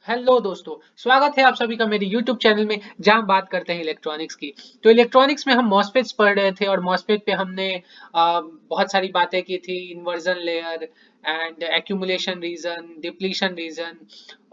Hello दोस्तों, स्वागत है आप सभी का मेरे YouTube चैनल में जहां बात करते हैं इलेक्ट्रॉनिक्स की। तो इलेक्ट्रॉनिक्स में हम मॉसफेट्स पढ़ रहे थे और मॉसफेट पे हमने बहुत सारी बातें की थी। Inversion layer and accumulation region, depletion region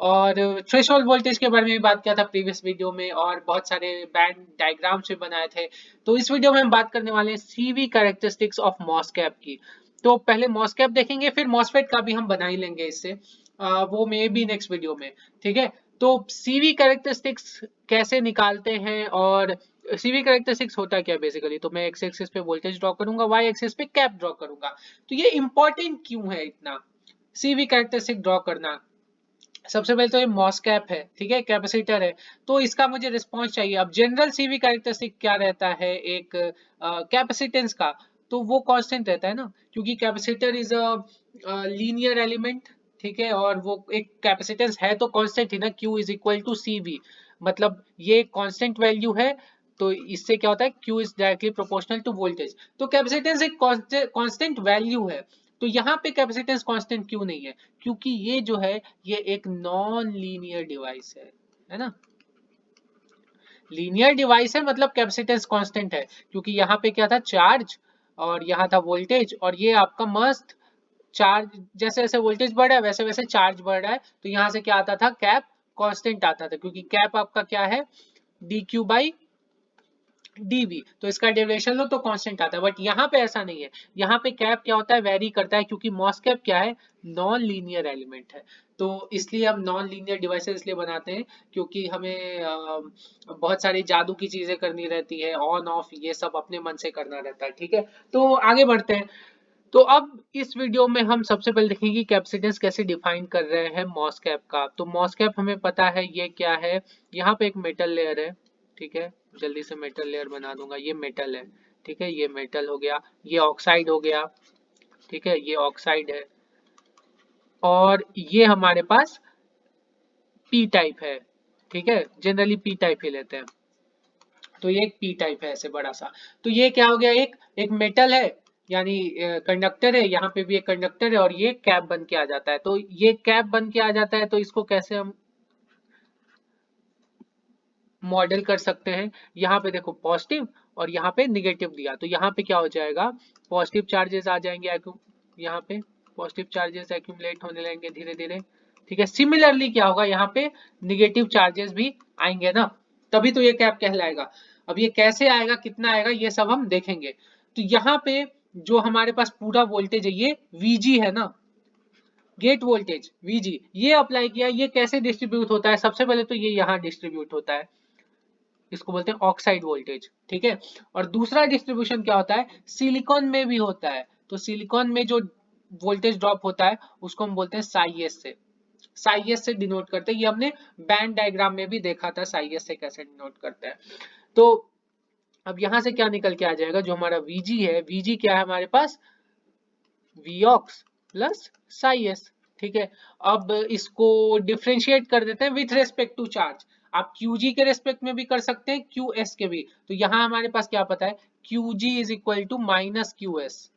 और थ्रेशोल्ड वोल्टेज के बारे में भी बात किया था प्रीवियस वीडियो में, और बहुत सारे बैंड डायग्राम्स भी बनाए थे। तो इस वीडियो में हम बात करने वाले हैं सीवी कैरेक्टरिस्टिक्स ऑफ मॉसफेट की। तो पहले मॉसफेट देखेंगे, फिर मॉसफेट का भी हम बना ही लेंगे इससे। वो मे बी नेक्स्ट वीडियो में। ठीक है। तो सीवी कैरेक्टरिस्टिक्स कैसे निकालते हैं, और सीवी कैरेक्टरिस्टिक्स होता क्या बेसिकली। तो मैं एक्स एक्सिस पे वोल्टेज ड्रॉ करूंगा, वाई एक्सिस पे कैप ड्रॉ करूंगा। तो ये इंपॉर्टेंट क्यों है इतना सीवी कैरेक्टरिस्टिक ड्रॉ करना। सबसे पहले तो ये मॉस कैप है, ठीक है, कैपेसिटर है। तो इसका मुझे रिस्पॉन्स चाहिए। अब जनरल सीवी कैरेक्टरिस्टिक क्या रहता है एक कैपेसिटेंस का, तो वो कांस्टेंट रहता है ना, क्योंकि capacitor is a linear element. ठीक है, और वो एक कैपेसिटेंस है तो कांस्टेंट ही ना, Q is equal to C V. मतलब ये कांस्टेंट वैल्यू है। तो इससे क्या होता है, Q is directly proportional to voltage. तो कैपेसिटेंस एक कांस्टेंट वैल्यू है। तो यहाँ पे कैपेसिटेंस कांस्टेंट क्यों नहीं है, क्योंकि ये जो है ये एक नॉन लीनियर डिवाइस है ना। लीनियर डिवाइस है मतलब कैपेसिटेंस कांस्टेंट है, क्योंकि यहाँ पे क्या था, चार्ज, और यहाँ था वोल्टेज, और ये आपका मस्त चार्ज। जैसे जैसे वोल्टेज बढ़ रहा है वैसे वैसे चार्ज बढ़ रहा है। तो यहाँ से क्या आता था, कैप कांस्टेंट आता था, क्योंकि कैप आपका क्या है, डी क्यू बाई dv। तो इसका डेरिवेशन लो तो कांस्टेंट आता है, बट यहाँ पे ऐसा नहीं है। यहाँ पे कैप क्या होता है, वेरी करता है, क्योंकि मॉस कैप क्या है, नॉन लीनियर एलिमेंट है। तो इसलिए हम नॉन लीनियर डिवाइसेस इसलिए बनाते हैं, क्योंकि हमें बहुत सारी जादू की चीजें करनी रहती है, ऑन ऑफ ये सब अपने मन से करना रहता है। ठीक है, तो आगे बढ़ते हैं। तो अब इस वीडियो में हम सबसे पहले देखेंगे कि कैपेसिटेंस कैसे डिफाइन कर रहे हैं मॉस कैप का। तो मॉस कैप हमें पता है ये क्या है। यहाँ पे एक मेटल लेयर है, ठीक है, जल्दी से मेटल लेयर बना दूंगा। ये मेटल है, ठीक है, ये मेटल हो गया, ये ऑक्साइड हो गया, ठीक है, ये ऑक्साइड है, और ये हमारे पास पी टाइप है। ठीक है, जनरली पी टाइप ही लेते हैं। तो ये एक पी टाइप है ऐसे बड़ा सा। तो ये क्या हो गया, एक एक मेटल है, यानी कंडक्टर है। यहाँ पे भी एक कंडक्टर है, और ये कैप बन के आ जाता है। तो ये कैप बन के आ जाता है, तो इसको कैसे हम मॉडल कर सकते हैं। यहाँ पे देखो पॉजिटिव, और यहाँ पे निगेटिव दिया, तो यहाँ पे क्या हो जाएगा, पॉजिटिव चार्जेस आ जाएंगे। यहाँ पे पॉजिटिव चार्जेस एक्यूमुलेट होने लगेंगे धीरे धीरे। ठीक है, सिमिलरली क्या होगा, यहाँ पे निगेटिव चार्जेस भी आएंगे ना, तभी तो ये कैप कहलाएगा। अब ये कैसे आएगा, कितना आएगा, ये सब हम देखेंगे। तो यहाँ पे जो हमारे पास पूरा वोल्टेज है ये VG है ना, गेट वोल्टेज VG, ये अप्लाई किया। ये कैसे डिस्ट्रीब्यूट होता है, सबसे पहले तो ये यहाँ डिस्ट्रीब्यूट होता है, इसको बोलते हैं ऑक्साइड वोल्टेज। ठीक है, और दूसरा डिस्ट्रीब्यूशन क्या होता है, सिलिकॉन में भी होता है। तो सिलिकॉन में जो वोल्टेज ड्रॉप होता है उसको हम बोलते हैं साई से। साई से डिनोट करते हैं, ये हमने बैंड डायग्राम में भी देखा था साई से कैसे डिनोट करते हैं। तो अब यहां से क्या निकल के आ जाएगा, जो हमारा VG है, VG क्या है हमारे पास, Viox प्लस साई एस। ठीक है, अब इसको डिफ्रेंशिएट कर देते हैं विथ रेस्पेक्ट टू चार्ज। आप QG के रेस्पेक्ट में भी कर सकते हैं, QS के भी। तो यहाँ हमारे पास क्या पता है, QG is equal to minus QS,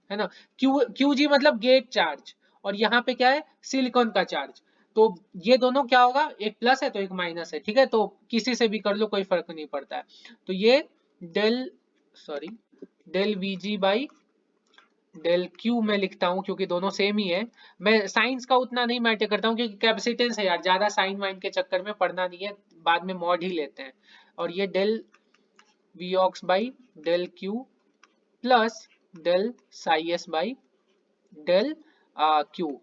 है ना। QG मतलब गेट चार्ज, और यहाँ पे क्या है, सिलिकॉन का चार्ज। तो ये दोनों क्या होगा, एक प्लस है तो एक माइनस है। ठीक है, तो किसी से भी कर लो, कोई फर्क नहीं पड़ता है। तो ये del sorry del VG by del Q में लिखता हूँ, क्योंकि दोनों सेम ही है। मैं साइंस का उतना नहीं मैटर करता हूँ, क्योंकि कैपेसिटेंस है यार, ज्यादा साइन वाइन के चक्कर में पढ़ना नहीं है, बाद में मॉड ही लेते हैं। और ये del Viox by del Q plus del psi S by del Q,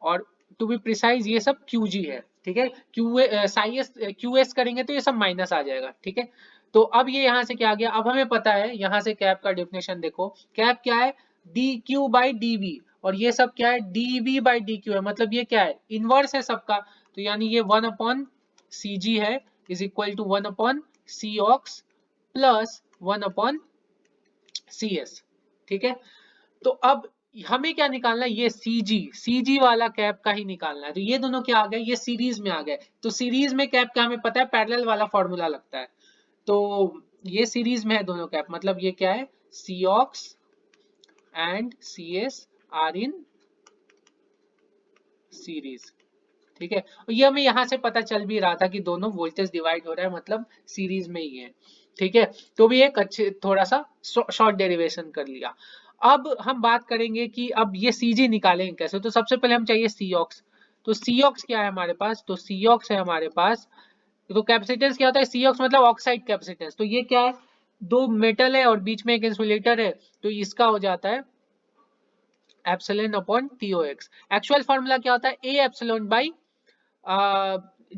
और टू बी प्रिसाइज ये सब QG है। ठीक है, क्यू साई एस QS करेंगे तो ये सब माइनस आ जाएगा। ठीक है, तो अब ये यहाँ से क्या आ गया, अब हमें पता है यहाँ से कैप का डेफिनेशन देखो। कैप क्या है, DQ बाई DV, और ये सब क्या है, DV बाई DQ है। मतलब ये क्या है, इनवर्स है सबका। तो यानी ये 1/CG है, is equal to 1/COX plus 1/CS। ठीक है, तो अब हमें क्या निकालना है, ये सीजी वाला कैप का ही निकालना है। तो ये दोनों क्या आ गए, ये सीरीज में आ गए। तो सीरीज में कैप का हमें पता है, पैरेलल वाला फॉर्मूला लगता है। तो ये सीरीज में है दोनों कैप, मतलब ये क्या है, COX and CS are in series. ठीक है, और ये हमें यहाँ से पता चल भी रहा था कि दोनों वोल्टेज डिवाइड हो रहा है, मतलब सीरीज में ही है। ठीक है, तो भी एक अच्छे थोड़ा सा शॉर्ट डेरिवेशन कर लिया। अब हम बात करेंगे कि अब ये सीजी निकालेंगे कैसे। तो सबसे पहले हम चाहिए सीऑक्स। तो सीऑक्स क्या है हमारे पास, तो सीऑक्स है हमारे पास, तो कैपेसिटेंस क्या होता है, सीऑक्स मतलब ऑक्साइड कैपेसिटेंस। तो ये क्या है, दो मेटल है और बीच में एक इंसुलेटर है, तो इसका हो जाता है एप्सिलॉन अपॉन टीओएक्स। एक्चुअल फार्मूला क्या होता है, ए एप्सिलॉन बाई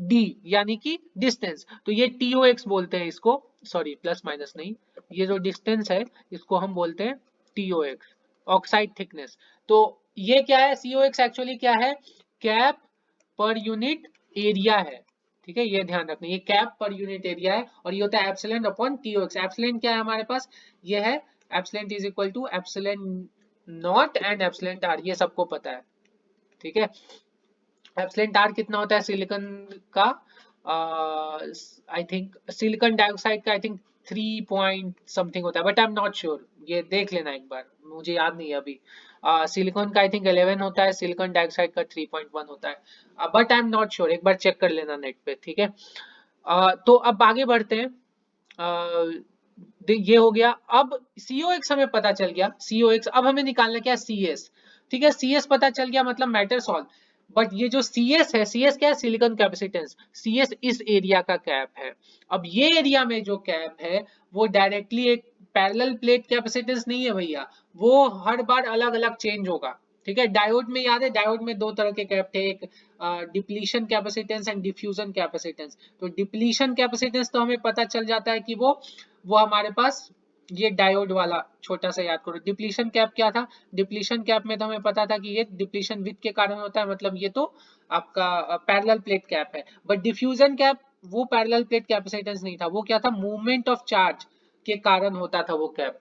डी यानी कि डिस्टेंस। तो ये टीओएक्स बोलते हैं इसको, सॉरी प्लस माइनस नहीं, ये जो डिस्टेंस है इसको हम बोलते हैं टीओएक्स, ऑक्साइड थिकनेस। तो ये क्या है, सीओएक्स एक्चुअली क्या है, कैप पर यूनिट एरिया है। ठीक है, ये ध्यान रखना, ये कैप पर यूनिट एरिया है, और ये होता है एप्सिलॉन अपॉन टीओएक्स। एप्सिलॉन क्या है हमारे पास, ये है epsilon is equal to epsilon naught and epsilon r, ये सबको पता है। ठीक है, एप्सिलॉन आर कितना होता है सिलिकॉन का, आई थिंक सिलिकॉन डाइऑक्साइड का आई थिंक 3 पॉइंट समथिंग होता है, but I am not sure, ये देख लेना एक बार, मुझे याद नहीं है अभी। सिलिकॉन का आई थिंक 11 होता है, सिलिकॉन डाइऑक्साइड का 3.1 होता है, but I am not sure, एक बार चेक कर लेना नेट पे। ठीक है, तो अब आगे बढ़ते हैं। ये हो गया, अब COX हमें पता चल गया, COX अब हमें निकालना क्या है, CS। ठीक है, CS पता चल गया मतलब मैटर सॉल्व। बट ये जो CS है, CS क्या है, सिलिकॉन कैपेसिटेंस, CS इस एरिया का कैप है। अब ये एरिया में जो कैप है वो डायरेक्टली एक पैरेलल प्लेट कैपेसिटेंस नहीं है भैया, वो हर बार अलग अलग चेंज होगा। ठीक है, डायोड में याद है, डायोड में दो तरह के कैप थे, एक depletion capacitance and diffusion capacitance. तो डिप्लीशन कैपेसिटेंस तो हमें पता चल जाता है कि वो हमारे पास ये डायोड वाला छोटा सा याद करो। डिप्लीशन कैप क्या था, डिप्लीशन कैप में तो हमें पता था कि ये डिप्लीशन विथ के कारण होता है, मतलब ये तो आपका पैरेलल प्लेट कैप है। बट डिफ्यूजन कैप वो पैरेलल प्लेट कैपेसिटेंस नहीं था, वो क्या था, मूवमेंट ऑफ चार्ज के कारण होता था वो कैप।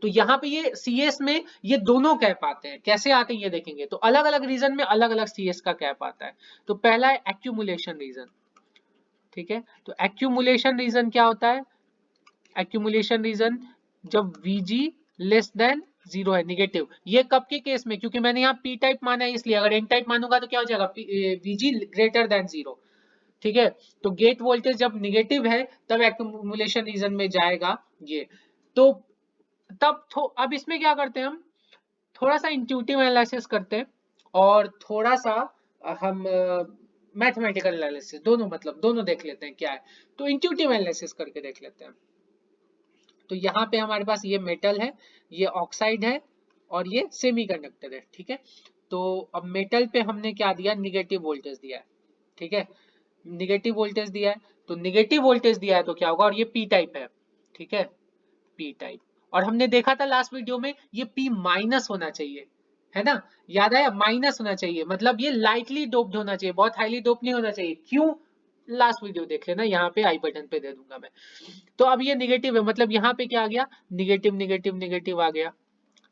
तो यहाँ पे ये CS में ये दोनों कैप आते हैं, कैसे आते हैं ये देखेंगे। तो अलग अलग रीजन में अलग अलग CS का कैप आता है। तो पहला है एक्यूमुलेशन रीजन। ठीक है, तो एक्यूमुलेशन रीजन क्या होता है, एक्यूमुलेशन रीजन जब Vg लेस देन 0 है, निगेटिव। ये कब के केस में, क्योंकि मैंने यहाँ P टाइप माना है इसलिए, अगर N टाइप मानूंगा तो क्या हो जाएगा, Vg ग्रेटर देन 0। ठीक है, तो गेट वोल्टेज जब निगेटिव है तब एक्यूमुलेशन रीजन में जाएगा ये। तो तब अब इसमें क्या करते हैं हम, थोड़ा सा इंट्यूटिव एनालिसिस करते हैं और थोड़ा सा हम मैथमेटिकल एनालिसिस, दोनों मतलब दोनों देख लेते हैं क्या है। तो इंट्यूटिव एनालिसिस करके देख लेते हैं। तो यहाँ पे हमारे पास ये मेटल है, ये ऑक्साइड है और ये सेमीकंडक्टर है। ठीक है, तो अब मेटल पे हमने क्या दिया, निगेटिव वोल्टेज दिया है। ठीक है, निगेटिव वोल्टेज दिया है, तो निगेटिव वोल्टेज दिया है तो क्या होगा, और ये पी टाइप है। ठीक है, पी टाइप, और हमने देखा था लास्ट वीडियो में ये पी माइनस होना चाहिए, है ना, याद आया, माइनस होना चाहिए, मतलब ये लाइटली डोप्ड होना चाहिए, बहुत हाईली डोप नहीं होना चाहिए। क्यों, लास्ट वीडियो देख लेना, यहाँ पे आई बटन पे दे दूंगा मैं। तो अब ये निगेटिव है, मतलब यहाँ पे क्या आ गया, निगेटिव निगेटिव निगेटिव आ गया।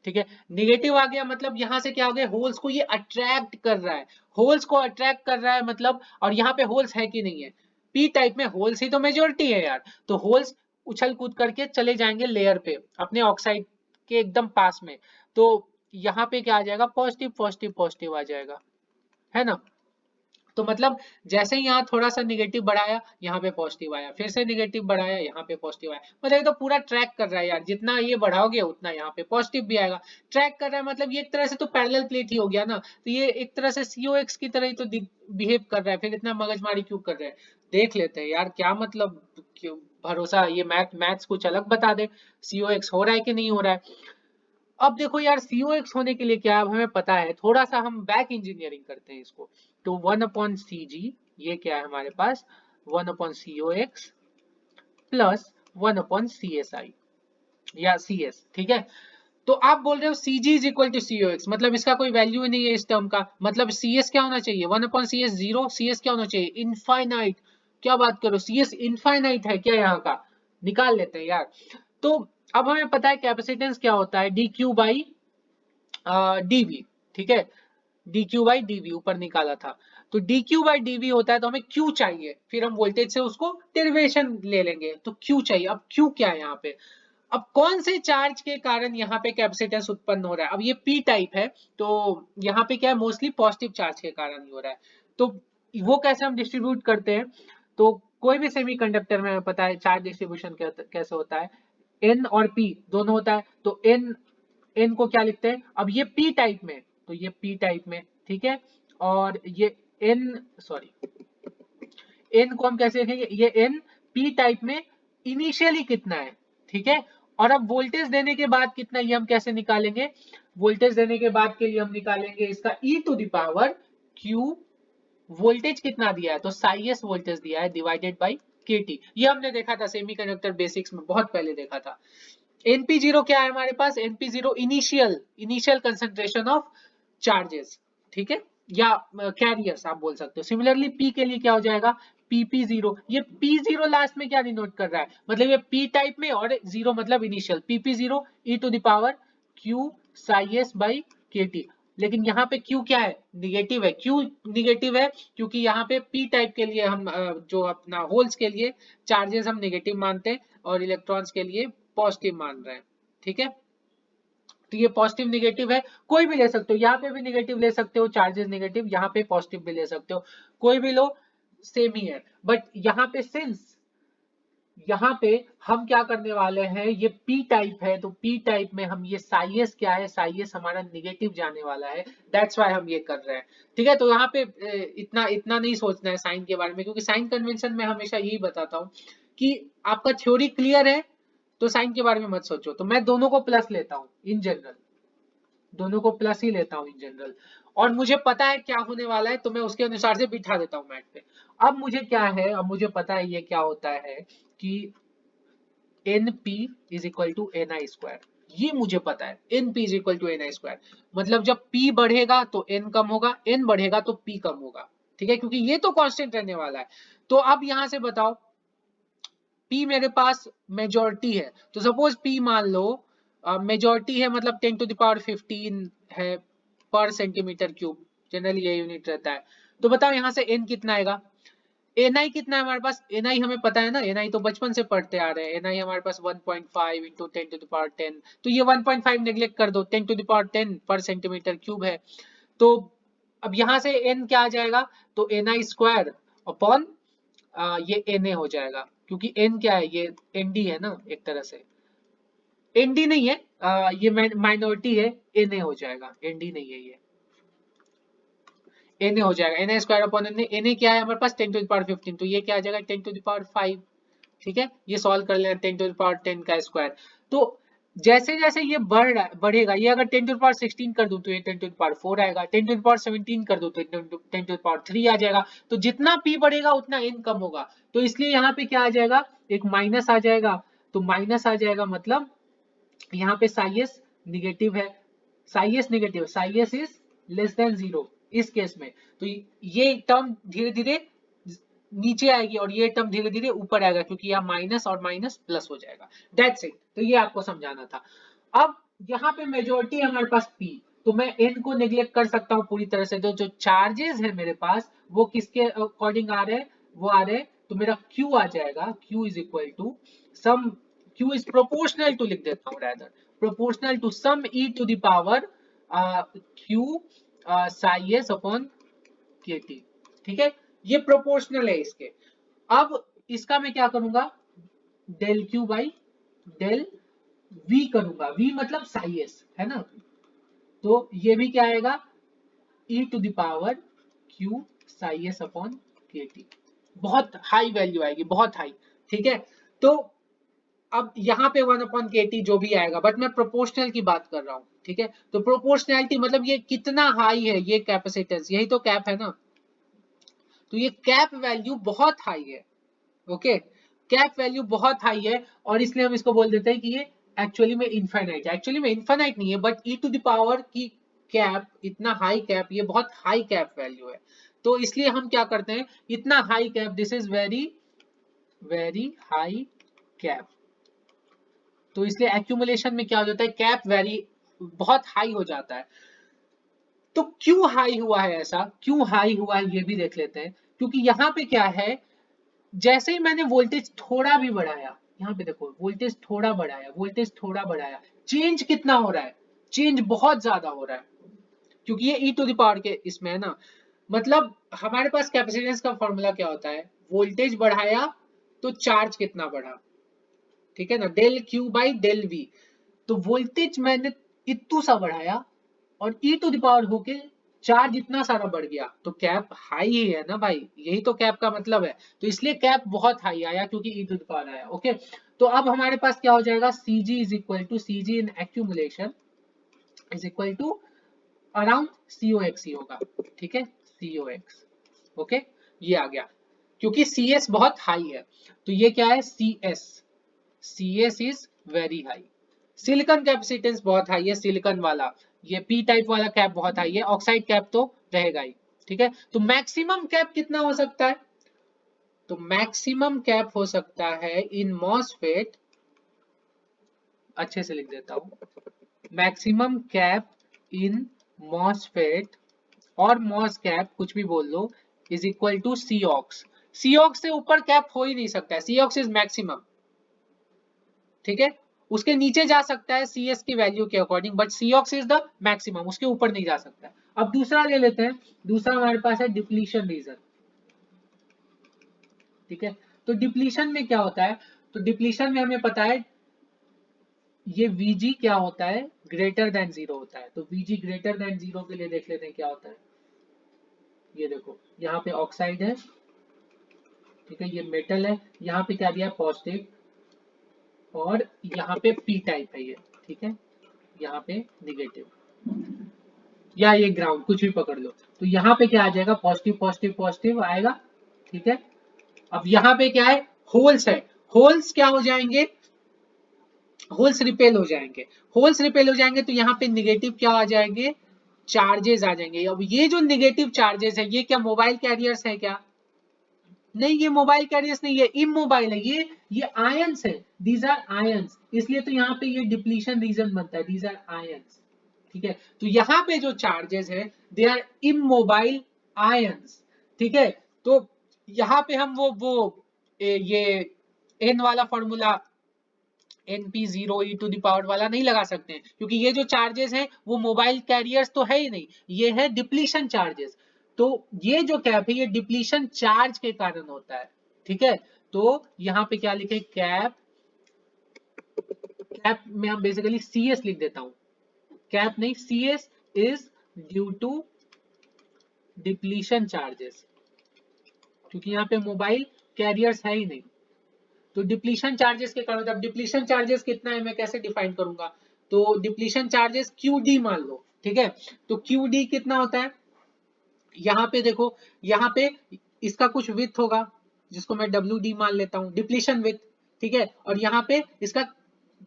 ठीक है, निगेटिव आ गया मतलब यहाँ से क्या हो गया, होल्स को ये अट्रैक्ट कर रहा है, होल्स को अट्रैक्ट कर रहा है मतलब, और यहाँ पे होल्स है कि नहीं है, पी टाइप में होल्स ही तो मेजोरिटी है यार। तो होल्स उछल कूद करके चले जाएंगे लेयर पे अपने ऑक्साइड के एकदम पास में। तो यहाँ पे क्या आ जाएगा, पॉजिटिव पॉजिटिव पॉजिटिव आ जाएगा, है ना। तो मतलब जैसे ही यहाँ थोड़ा सा निगेटिव बढ़ाया यहाँ पे पॉजिटिव आया, फिर से निगेटिव बढ़ाया यहाँ पे पॉजिटिव आया, मतलब ये तो पूरा ट्रैक कर रहा है यार, जितना ये बढ़ाओगे उतना यहाँ पे पॉजिटिव भी आएगा। ट्रैक कर रहा है मतलब ये एक तरह से तो पैरेलल प्लेट ही हो गया ना, तो ये एक तरह से COX की तरह ही तो बिहेव कर रहा है, फिर इतना मगजमारी क्यों कर रहे हैं। देख लेते हैं यार क्या मतलब, क्यों भरोसा, ये मैथ्स कुछ अलग बता दे, COX हो रहा है कि नहीं हो रहा है। अब देखो यार COX होने के लिए क्या, अब हमें पता है, थोड़ा सा हम बैक इंजीनियरिंग करते हैं इसको। तो 1/CG, ये क्या है हमारे पास, 1/COX प्लस 1/CSI या CS। ठीक है, तो आप बोल रहे हो CG is equal to COX, मतलब इसका कोई वैल्यू ही नहीं है इस टर्म का, मतलब CS क्या होना चाहिए, 1/CS 0, CS क्या होना चाहिए, इनफाइनाइट। क्या बात करो, CS इनफाइनाइट है क्या यहाँ का, निकाल लेते हैं यार। तो अब हमें पता है कैपेसिटेंस क्या होता है, dq बाई dv। ठीक है, dq बाई dv ऊपर निकाला था, तो dq बाई dv होता है, तो हमें q चाहिए, फिर हम वोल्टेज से उसको डेरिवेशन ले लेंगे, तो q चाहिए। अब q क्या है यहाँ पे, अब कौन से चार्ज के कारण यहाँ पे कैपेसिटेंस उत्पन्न हो रहा है, अब ये p टाइप है तो यहाँ पे क्या है, मोस्टली पॉजिटिव चार्ज के कारण ही हो रहा है। तो वो कैसे हम डिस्ट्रीब्यूट करते हैं, तो कोई भी सेमीकंडक्टर में हमें पता है चार्ज डिस्ट्रीब्यूशन कैसे होता है, एन और पी दोनों होता है। तो एन एन को क्या लिखते हैं, अब ये पी टाइप में, तो ये पी टाइप में, ठीक है। और ये एन, सॉरी, एन को हम कैसे लिखेंगे, ये एन पी टाइप में इनिशियली कितना है, ठीक है। और अब वोल्टेज देने के बाद कितना, ये हम कैसे निकालेंगे, वोल्टेज देने के बाद के लिए हम निकालेंगे इसका E to the power Q, voltage कितना दिया है, तो साई एस वोल्टेज दिया है डिवाइडेड बाई के टी। ये हमने देखा था सेमीकंडक्टर बेसिक्स में, बहुत पहले देखा था। एनपी0 क्या है हमारे पास, NP0 initial initial concentration of charges, ठीक है, या कैरियर्स आप बोल सकते हो। सिमिलरली पी के लिए क्या हो जाएगा, पीपी0, ये पी0 लास्ट में क्या डिनोट कर रहा है, मतलब ये पी टाइप में और जीरो मतलब initial, PP0 E to the power Q psi S by K T. लेकिन यहाँ पे Q क्या है, निगेटिव है। क्यों निगेटिव है, क्योंकि यहाँ पे P टाइप के लिए हम जो अपना होल्स के लिए चार्जेस हम निगेटिव मानते हैं और इलेक्ट्रॉन्स के लिए पॉजिटिव मान रहे हैं, ठीक है। तो ये पॉजिटिव निगेटिव है, कोई भी ले सकते हो, यहाँ पे भी निगेटिव ले सकते हो, चार्जेस निगेटिव, यहाँ पे पॉजिटिव भी ले सकते हो, कोई भी लो सेम ही है। बट यहाँ पे सिंस यहाँ पे हम क्या करने वाले हैं, ये पी टाइप है, तो पी टाइप में हम ये साई एस क्या है, साई एस हमारा निगेटिव जाने वाला है, दैट्स वाई हम ये कर रहे हैं, ठीक है। तो यहाँ पे इतना इतना नहीं सोचना है साइन के बारे में, क्योंकि साइन कन्वेंशन में हमेशा यही बताता हूँ कि आपका थ्योरी क्लियर है तो साइन के बारे में मत सोचो। तो मैं दोनों को प्लस लेता हूँ इन जनरल, दोनों को प्लस ही लेता हूँ इन जनरल, और मुझे पता है क्या होने वाला है तो मैं उसके अनुसार से बिठा देता हूँ मैट पे। अब मुझे क्या है, अब मुझे पता है ये क्या होता है कि n p is equal to n i square, ये मुझे पता है n p is equal to n i square, मतलब जब पी बढ़ेगा तो एन कम होगा, एन बढ़ेगा तो पी कम होगा, ठीक है, क्योंकि ये तो कांस्टेंट रहने वाला है। तो अब यहां से बताओ, पी मेरे पास मेजोरिटी है, तो सपोज पी मान लो मेजोरिटी है, मतलब 10 टू द पावर 15 है पर सेंटीमीटर क्यूब, जनरली ये यूनिट रहता है। तो बताओ यहाँ से एन कितना आएगा, एन आई कितना है हमारे पास, एन आई हमें पता है ना, एन आई तो बचपन से पढ़ते आ रहे हैं, एन आई हमारे पास 1.5 इंटू 10 टू द पावर 10, तो ये 1.5 नेग्लेक्ट कर दो, 10 टू द पावर 10 पर सेंटीमीटर क्यूब है। तो अब यहाँ से एन क्या आ जाएगा, तो एन आई स्क्वायर अपॉन ये एन ए हो जाएगा, क्योंकि एन क्या है, ये एन डी है ना एक तरह से, एन डी नहीं है, ये माइनॉरिटी है, एन ए हो जाएगा, एन डी नहीं है ये, एन ए हो जाएगा, n a square upon n a, n a क्या है हमारे पास 10 टू द पावर 15, तो ये क्या आ जाएगा 10 टू द पावर 5, ठीक है। ये सॉल्व कर लेना, 10 टू द पावर 10 का स्क्वायर। तो जैसे जैसे ये बढ़ेगा, ये अगर 10 टू द पावर 16 कर दूं तो ये 10 टू द पावर 4 आएगा, 10 टू द पावर 17 कर दूं तो 10 टू द पावर 3 आ जाएगा। तो जितना p बढ़ेगा उतना n कम होगा, तो इसलिए यहाँ पे क्या आ जाएगा, एक माइनस आ जाएगा, तो माइनस आ जाएगा मतलब यहाँ पे साई एस निगेटिव है, Sai S negative, Sai S is less than zero इस केस में, तो ये टर्म धीरे धीरे नीचे आएगी और ये टर्म धीरे धीरे ऊपर आएगा, क्योंकि यहाँ माइनस और माइनस प्लस हो जाएगा, दैट्स इट। तो ये आपको समझाना था। अब यहाँ पे मेजोरिटी हमारे पास P, तो मैं n को नेग्लेक्ट कर सकता हूँ पूरी तरह से, तो जो चार्जेस है मेरे पास वो किसके अकॉर्डिंग आ रहे हैं, वो आ रहे हैं, तो मेरा Q आ जाएगा, Q is equal to some, Q is proportional to, लिख देता हूँ rather, proportional to some e to the power Q psi s upon k T, ठीक है, ये प्रोपोर्शनल है इसके। अब इसका मैं क्या करूंगा, del Q by del V करूंगा, वी मतलब साई एस है ना, तो ये भी क्या आएगा, e to the power q psi s upon k T, बहुत हाई वैल्यू आएगी, बहुत हाई, ठीक है। तो अब यहाँ पे 1 अपॉन के टी जो भी आएगा, बट मैं प्रोपोर्शनल की बात कर रहा हूँ, ठीक है। तो प्रोपोर्शनैलिटी मतलब ये कितना हाई है, ये कैपेसिटेंस, यही तो कैप है ना, तो ये कैप वैल्यू बहुत हाई है, ओके, कैप वैल्यू बहुत हाई है, और इसलिए हम इसको बोल देते हैं कि ये एक्चुअली में इनफाइनाइट है, एक्चुअली में इनफाइनाइट नहीं है, but e to the power की कैप, इतना हाई कैप, ये बहुत हाई कैप वैल्यू है, तो इसलिए हम क्या करते हैं, इतना high cap, this is very very high cap, तो इसलिए एक्यूमुलेशन में क्या हो जाता है, कैप वेरी बहुत हाई हो जाता है। तो क्यों हाई हुआ है, ऐसा क्यों हाई हुआ है ये भी देख लेते हैं, क्योंकि यहाँ पे क्या है, जैसे ही मैंने वोल्टेज थोड़ा भी बढ़ाया, यहाँ पे देखो वोल्टेज थोड़ा बढ़ाया, वोल्टेज थोड़ा बढ़ाया, चेंज कितना हो रहा है, चेंज बहुत ज्यादा हो रहा है, क्योंकि ये ई टू द पावर के इसमें है ना, मतलब हमारे पास कैपेसिटेंस का फॉर्मूला क्या होता है, वोल्टेज बढ़ाया तो चार्ज कितना बढ़ा, ठीक है ना, del Q by del V. तो वोल्टेज मैंने इतू सा बढ़ाया और ई टू द पावर होके चार्ज इतना सारा बढ़ गया, तो कैप हाई ही है ना भाई, यही तो कैप का मतलब है। तो इसलिए कैप बहुत हाई आया क्योंकि ई टू द पावर आया। ओके, तो अब हमारे पास क्या हो जाएगा, C G is equal to C G in accumulation is equal to around CO X ही होगा, ठीक है, सीओ एक्स। ओके, ये आ गया क्योंकि सी एस बहुत हाई है। तो ये क्या है, C S, C S is very high. Silicon capacitance बहुत हाई है, सिलिकॉन वाला, ये पी टाइप वाला कैप बहुत हाई है, ऑक्साइड कैप तो रहेगा ही, ठीक है। तो मैक्सिमम कैप कितना हो सकता है, तो मैक्सिमम कैप हो सकता है इन मॉसफेट, अच्छे से लिख देता हूं, मैक्सिमम कैप इन मॉसफेट और मॉस कैप कुछ भी बोल लो is equal to C ox. C ox से ऊपर कैप हो ही नहीं सकता है, सी ऑक्स इज मैक्सिमम, ठीक है। उसके नीचे जा सकता है सी एस की वैल्यू के according, but C ox is the maximum, उसके ऊपर नहीं जा सकता है। अब दूसरा ले लेते हैं, दूसरा हमारे पास है डिप्लीशन रीजन, ठीक है। तो डिप्लीशन में क्या होता है, तो डिप्लीशन में हमें पता है ये Vg क्या होता है, ग्रेटर देन जीरो होता है। तो Vg ग्रेटर देन जीरो के लिए देख लेते हैं क्या होता है। ये देखो यहाँ पे ऑक्साइड है, ठीक है, ये मेटल है, यहाँ पे क्या दिया पॉजिटिव, और यहाँ पे पी टाइप है ये, ठीक है, यहाँ पे निगेटिव या ये ग्राउंड कुछ भी पकड़ लो। तो यहाँ पे क्या आ जाएगा, पॉजिटिव पॉजिटिव पॉजिटिव आएगा, ठीक है। अब यहाँ पे क्या है, होल्स है, होल्स क्या हो जाएंगे, होल्स रिपेल हो जाएंगे, होल्स रिपेल हो जाएंगे तो यहाँ पे निगेटिव क्या आ जाएंगे, चार्जेस आ जाएंगे। अब ये जो निगेटिव चार्जेस है ये क्या मोबाइल कैरियर्स है क्या, नहीं, ये मोबाइल कैरियर्स नहीं है, इमोबाइल है, ये आयंस है, दीज आर आयंस, इसलिए तो यहाँ पे ये डिप्लीशन रीजन बनता है, दीज आर आयंस, ठीक है। तो यहाँ पे जो चार्जेस है दे आर इमोबाइल आयंस, ठीक है। तो यहाँ पे हम वो ये एन वाला formula NP0 e to the power वाला नहीं लगा सकते हैं, क्योंकि ये जो चार्जेस हैं वो मोबाइल कैरियर्स तो है ही नहीं, ये है डिप्लीशन चार्जेस। तो ये जो कैप है ये डिप्लीशन चार्ज के कारण होता है, ठीक है। तो यहाँ पे क्या लिखे, कैप, कैप में हम बेसिकली CS लिख देता हूं, कैप नहीं, CS is due to depletion charges, क्योंकि यहाँ पे मोबाइल कैरियर्स है ही नहीं। तो डिप्लीशन चार्जेस के कारण, अब डिप्लीशन चार्जेस कितना है मैं कैसे डिफाइन करूंगा, तो डिप्लीशन चार्जेस QD मान लो, ठीक है। तो QD कितना होता है, यहाँ पे देखो, यहाँ पे इसका कुछ विथ होगा जिसको मैं WD मान लेता हूँ, डिप्लीशन विथ, ठीक है। और यहाँ पे इसका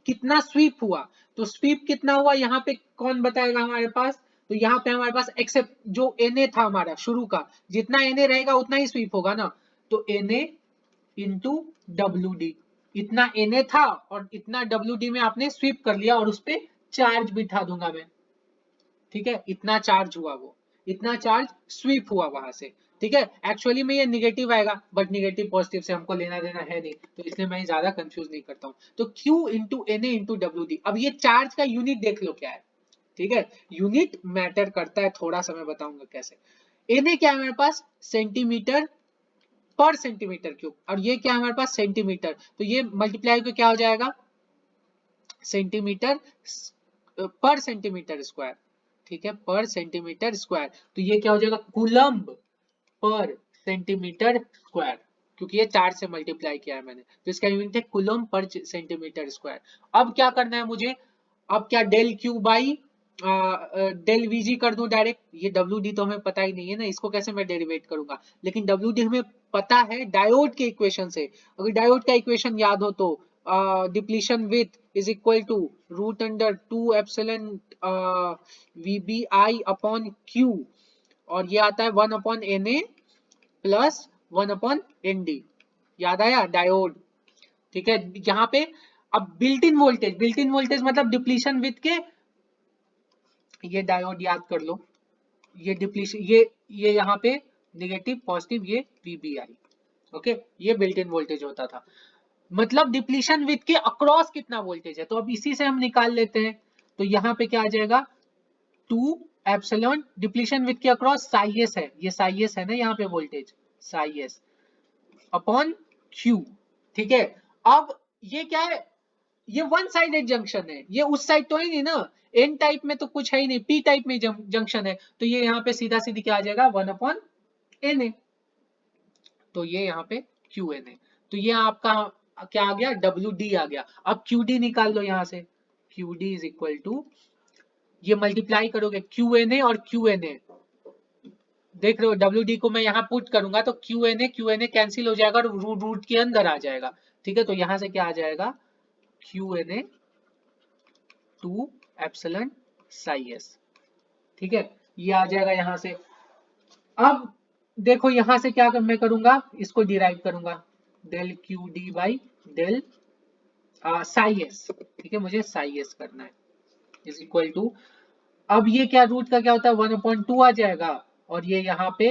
कितना स्वीप हुआ, तो स्वीप कितना हुआ यहाँ पे कौन बताएगा हमारे पास, तो यहाँ पे हमारे पास एक्सेप्ट जो Na था हमारा शुरू का, जितना Na रहेगा उतना ही स्वीप होगा ना, तो Na इंटू WD, इतना Na था और इतना WD में आपने स्वीप कर लिया और उस पर चार्ज बिठा दूंगा मैं, ठीक है, इतना चार्ज हुआ, वो इतना चार्ज स्वीप हुआ वहां से, ठीक है। एक्चुअली में ये निगेटिव आएगा, बट निगेटिव पॉजिटिव से हमको लेना देना है नहीं, तो इसलिए मैं ज्यादा कंफ्यूज नहीं करता हूँ। तो Q into Na into WD, अब ये चार्ज का यूनिट देख लो क्या है, ठीक है, यूनिट मैटर करता है, थोड़ा सा मैं बताऊंगा कैसे। Na क्या है हमारे पास, सेंटीमीटर पर सेंटीमीटर क्यूब, और ये क्या है हमारे पास, सेंटीमीटर, तो ये मल्टीप्लाई को क्या हो जाएगा, सेंटीमीटर पर सेंटीमीटर स्क्वायर, ठीक है, पर सेंटीमीटर स्क्वायर। तो ये क्या हो जाएगा, कूलम्ब पर सेंटीमीटर स्क्वायर, क्योंकि ये 4 से मल्टीप्लाई किया है मैंने, तो इसका यूनिट है कूलम्ब पर सेंटीमीटर स्क्वायर। अब क्या करना है मुझे, अब क्या del Q by del VG कर दूं डायरेक्ट, ये WD तो हमें पता ही नहीं है ना, इसको कैसे मैं डेरिवेट करूंगा, लेकिन WD हमें पता है डायोड के इक्वेशन से। अगर डायोड का इक्वेशन याद हो तो depletion width is equal to root under 2 epsilon VBI upon Q, और ये आता है 1 upon Na plus 1 upon ND, याद आया डायोड, ठीक है। यहाँ पे अब built in voltage, built in voltage मतलब डिप्लीशन विथ के, ये डायोड याद कर लो, ये डिप्लीशन, ये यहाँ पे नेगेटिव पॉजिटिव, ये VBI, ओके, ये बिल्ट इन वोल्टेज होता था, मतलब डिप्लीशन विथ के अक्रॉस कितना वोल्टेज है। तो अब इसी से हम निकाल लेते हैं, तो यहाँ पे क्या आ जाएगा 2 एप्सिलॉन डिप्लीशन विथ के अक्रॉस साई एस है, ये साई एस है ना यहाँ पे voltage, Sai s upon Q. ठीक है, अब ये क्या है, ये वन साइडेड जंक्शन है, ये उस साइड तो है नहीं ना, एन टाइप में तो कुछ है ही नहीं, पी टाइप में जंक्शन है, तो ये यहाँ पे सीधा सीधी क्या आ जाएगा, 1/n ए, तो ये यहाँ पे क्यू एन ए, तो ये आपका क्या आ गया, डब्ल्यू डी आ गया। अब क्यू डी निकाल लो यहाँ से, Q D is equal to, ये मल्टीप्लाई करोगे क्यू एन ए और क्यू एन ए, देख रहे हो डब्ल्यू डी को मैं यहाँ पुट करूंगा तो क्यू एन ए कैंसिल हो जाएगा और रूट के अंदर आ जाएगा। ठीक है, तो यहां से क्या आ जाएगा, Q N A two epsilon psi s. ठीक है, ये आ जाएगा यहां से। अब देखो यहां से क्या मैं करूंगा, इसको डिराइव करूंगा, del Q D by del psi s. ठीक है, मुझे साई एस करना है, इज इक्वल टू, अब ये क्या रूट का क्या होता है, 1/2 आ जाएगा, और ये यहाँ पे